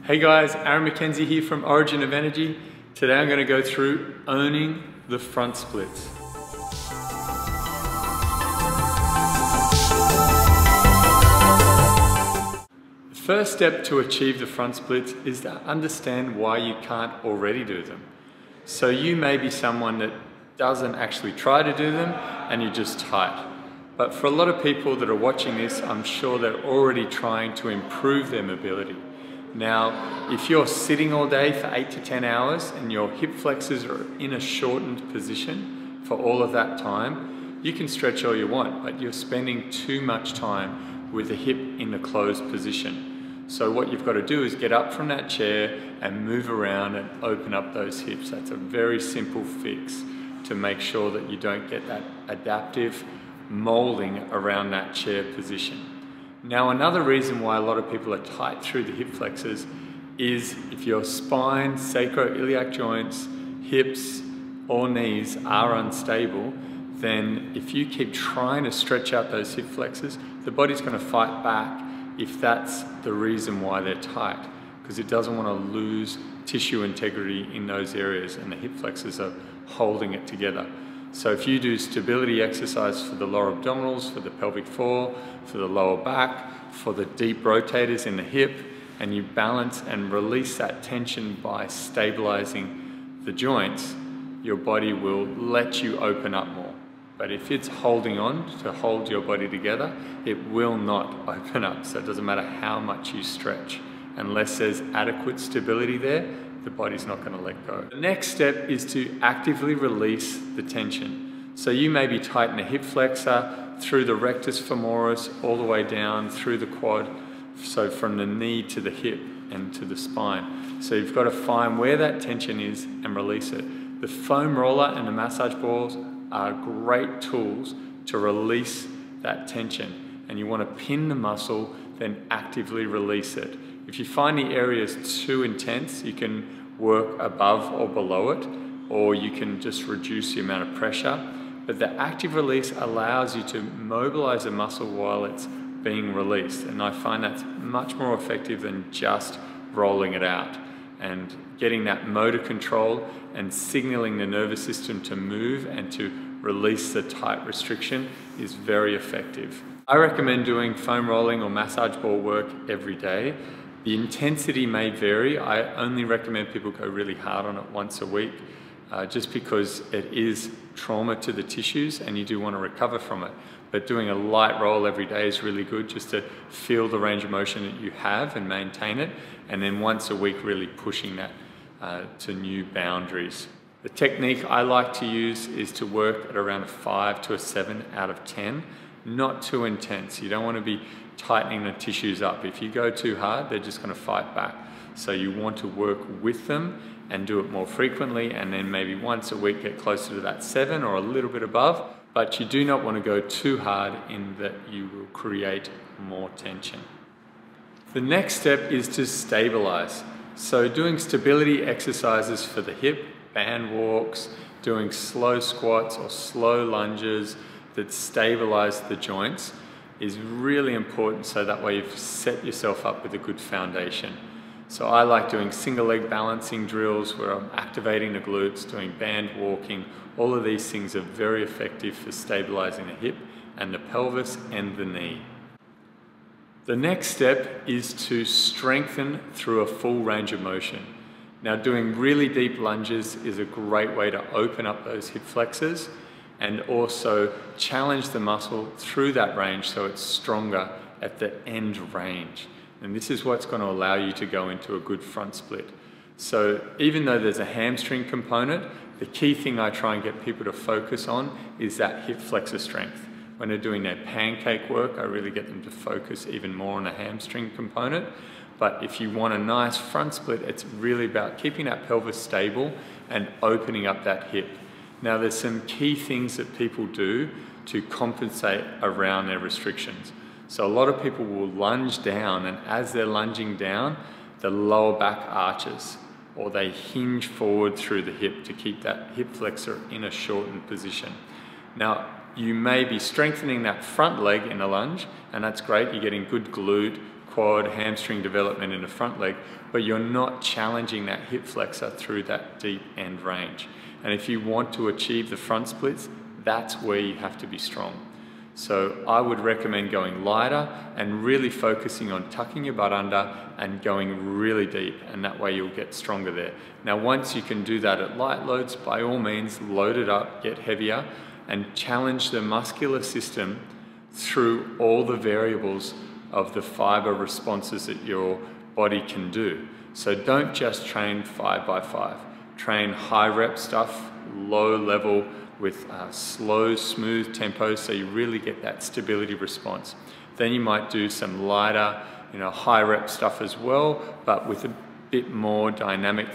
Hey guys, Aaron McKenzie here from Originofenergy. Today I'm going to go through owning the front splits. The first step to achieve the front splits is to understand why you can't already do them. So you may be someone that doesn't actually try to do them and you're just tight. But for a lot of people that are watching this, I'm sure they're already trying to improve their mobility. Now, if you're sitting all day for 8 to 10 hours and your hip flexors are in a shortened position for all of that time, you can stretch all you want, but you're spending too much time with the hip in the closed position. So what you've got to do is get up from that chair and move around and open up those hips. That's a very simple fix to make sure that you don't get that adaptive molding around that chair position. Now, another reason why a lot of people are tight through the hip flexors is if your spine, sacroiliac joints, hips, or knees are unstable, then if you keep trying to stretch out those hip flexors, the body's going to fight back if that's the reason why they're tight, because it doesn't want to lose tissue integrity in those areas, and the hip flexors are holding it together. So if you do stability exercise for the lower abdominals, for the pelvic floor, for the lower back, for the deep rotators in the hip, and you balance and release that tension by stabilizing the joints, your body will let you open up more. But if it's holding on to hold your body together, it will not open up. So it doesn't matter how much you stretch. Unless there's adequate stability there, the body's not going to let go. The next step is to actively release the tension. So you may be tight in the hip flexor, through the rectus femoris, all the way down through the quad, so from the knee to the hip and to the spine. So you've got to find where that tension is and release it. The foam roller and the massage balls are great tools to release that tension. And you want to pin the muscle, then actively release it. If you find the area is too intense, you can work above or below it, or you can just reduce the amount of pressure. But the active release allows you to mobilize the muscle while it's being released. And I find that's much more effective than just rolling it out. And getting that motor control and signaling the nervous system to move and to release the tight restriction is very effective. I recommend doing foam rolling or massage ball work every day. The intensity may vary. I only recommend people go really hard on it once a week, just because it is trauma to the tissues and you do want to recover from it. But doing a light roll every day is really good, just to feel the range of motion that you have and maintain it. And then once a week, really pushing that to new boundaries. The technique I like to use is to work at around a 5 to a 7 out of 10. Not too intense. You don't want to be tightening the tissues up. If you go too hard, they're just going to fight back. So you want to work with them and do it more frequently, and then maybe once a week get closer to that 7 or a little bit above. But you do not want to go too hard in that you will create more tension. The next step is to stabilize. So doing stability exercises for the hip, band walks, doing slow squats or slow lunges that stabilize the joints is really important, so that way you've set yourself up with a good foundation. So I like doing single leg balancing drills where I'm activating the glutes, doing band walking. All of these things are very effective for stabilizing the hip and the pelvis and the knee. The next step is to strengthen through a full range of motion. Now, doing really deep lunges is a great way to open up those hip flexors and also challenge the muscle through that range so it's stronger at the end range. And this is what's going to allow you to go into a good front split. So even though there's a hamstring component, the key thing I try and get people to focus on is that hip flexor strength. When they're doing their pancake work, I really get them to focus even more on the hamstring component. But if you want a nice front split, it's really about keeping that pelvis stable and opening up that hip. Now, there's some key things that people do to compensate around their restrictions. So a lot of people will lunge down, and as they're lunging down, the lower back arches, or they hinge forward through the hip to keep that hip flexor in a shortened position. Now, you may be strengthening that front leg in a lunge, and that's great. You're getting good glute, quad, hamstring development in the front leg, but you're not challenging that hip flexor through that deep end range. And if you want to achieve the front splits, that's where you have to be strong. So I would recommend going lighter and really focusing on tucking your butt under and going really deep, and that way you'll get stronger there. Now once you can do that at light loads, by all means load it up, get heavier, and challenge the muscular system through all the variables of the fiber responses that your body can do. So don't just train 5 by 5. Train high rep stuff, low level, with slow, smooth tempo, so you really get that stability response. Then you might do some lighter, high rep stuff as well, but with a bit more dynamic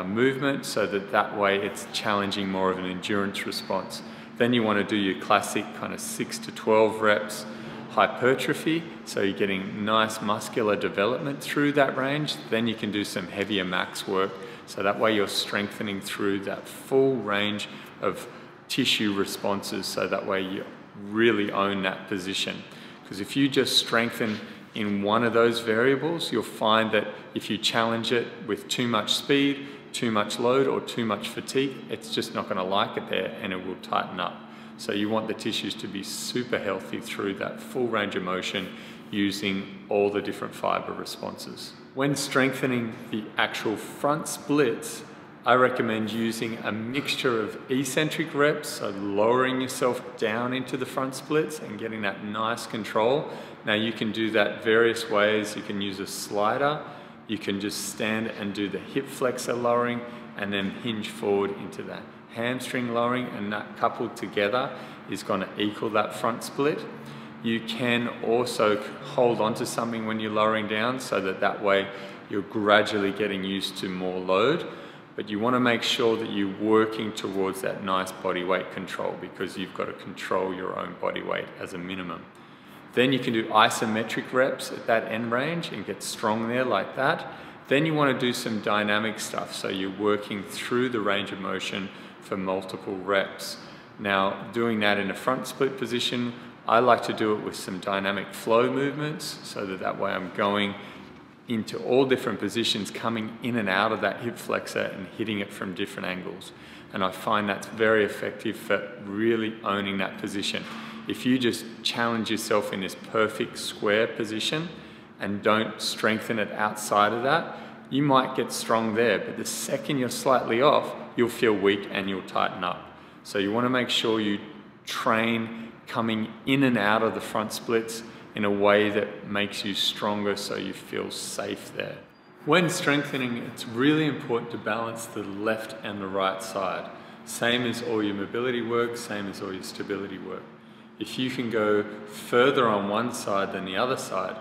movement, so that way it's challenging more of an endurance response. Then you want to do your classic kind of 6 to 12 reps hypertrophy, so you're getting nice muscular development through that range. Then you can do some heavier max work, so that way you're strengthening through that full range of tissue responses, so that way you really own that position. Because if you just strengthen in one of those variables, you'll find that if you challenge it with too much speed, too much load, or too much fatigue, it's just not going to like it there and it will tighten up. So you want the tissues to be super healthy through that full range of motion using all the different fiber responses. When strengthening the actual front splits, I recommend using a mixture of eccentric reps, so lowering yourself down into the front splits and getting that nice control. Now you can do that various ways. You can use a slider, you can just stand and do the hip flexor lowering and then hinge forward into that hamstring lowering, and that coupled together is going to equal that front split. You can also hold on to something when you're lowering down, so that way you're gradually getting used to more load. But you want to make sure that you're working towards that nice body weight control, because you've got to control your own body weight as a minimum. Then you can do isometric reps at that end range and get strong there like that. Then you want to do some dynamic stuff, so you're working through the range of motion for multiple reps. Now, doing that in a front split position, I like to do it with some dynamic flow movements, so that way I'm going into all different positions, coming in and out of that hip flexor and hitting it from different angles. And I find that's very effective for really owning that position. If you just challenge yourself in this perfect square position and don't strengthen it outside of that, you might get strong there, but the second you're slightly off, you'll feel weak and you'll tighten up. So you want to make sure you train coming in and out of the front splits in a way that makes you stronger, so you feel safe there. When strengthening, it's really important to balance the left and the right side. Same as all your mobility work, same as all your stability work. If you can go further on one side than the other side,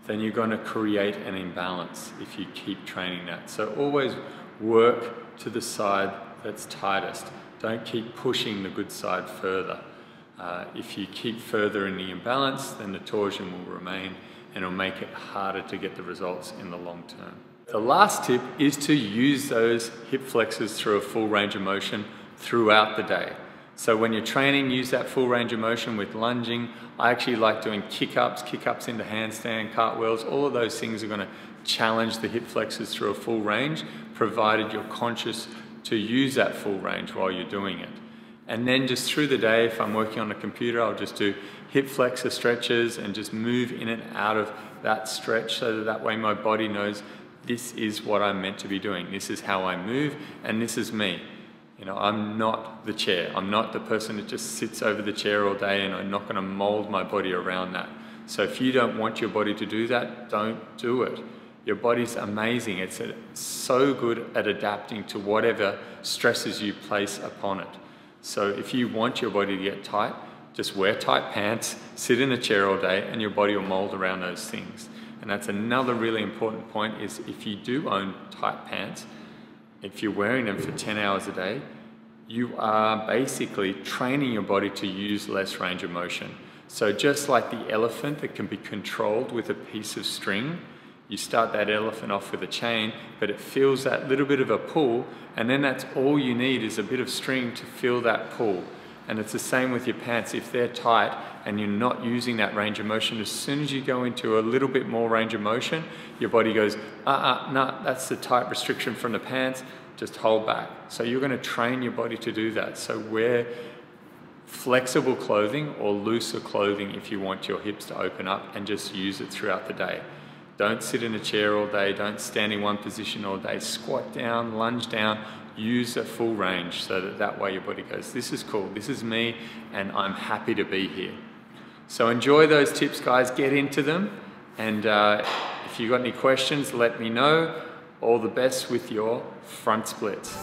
then you're going to create an imbalance if you keep training that. So always work to the side that's tightest. Don't keep pushing the good side further. If you keep further in the imbalance, then the torsion will remain and it'll make it harder to get the results in the long term. The last tip is to use those hip flexors through a full range of motion throughout the day. So when you're training, use that full range of motion with lunging. I actually like doing kick-ups into handstand, cartwheels. All of those things are going to challenge the hip flexors through a full range, provided you're conscious to use that full range while you're doing it. And then just through the day, if I'm working on a computer, I'll just do hip flexor stretches and just move in and out of that stretch, so that way my body knows this is what I'm meant to be doing. This is how I move, and this is me. I'm not the chair. I'm not the person that just sits over the chair all day, and I'm not going to mold my body around that. So if you don't want your body to do that, don't do it. Your body's amazing. It's so good at adapting to whatever stresses you place upon it. So if you want your body to get tight, just wear tight pants, sit in a chair all day, and your body will mold around those things. And that's another really important point, is if you do own tight pants, if you're wearing them for 10 hours a day, you are basically training your body to use less range of motion. So just like the elephant that can be controlled with a piece of string, you start that elephant off with a chain, but it feels that little bit of a pull, and then that's all you need is a bit of string to feel that pull. And it's the same with your pants. If they're tight and you're not using that range of motion, as soon as you go into a little bit more range of motion, your body goes, no, that's the tight restriction from the pants, just hold back. So you're gonna train your body to do that. So wear flexible clothing or looser clothing if you want your hips to open up, and just use it throughout the day. Don't sit in a chair all day, don't stand in one position all day, squat down, lunge down, use a full range so that way your body goes, this is cool, this is me, and I'm happy to be here. So enjoy those tips, guys, get into them, and if you've got any questions, let me know. All the best with your front splits.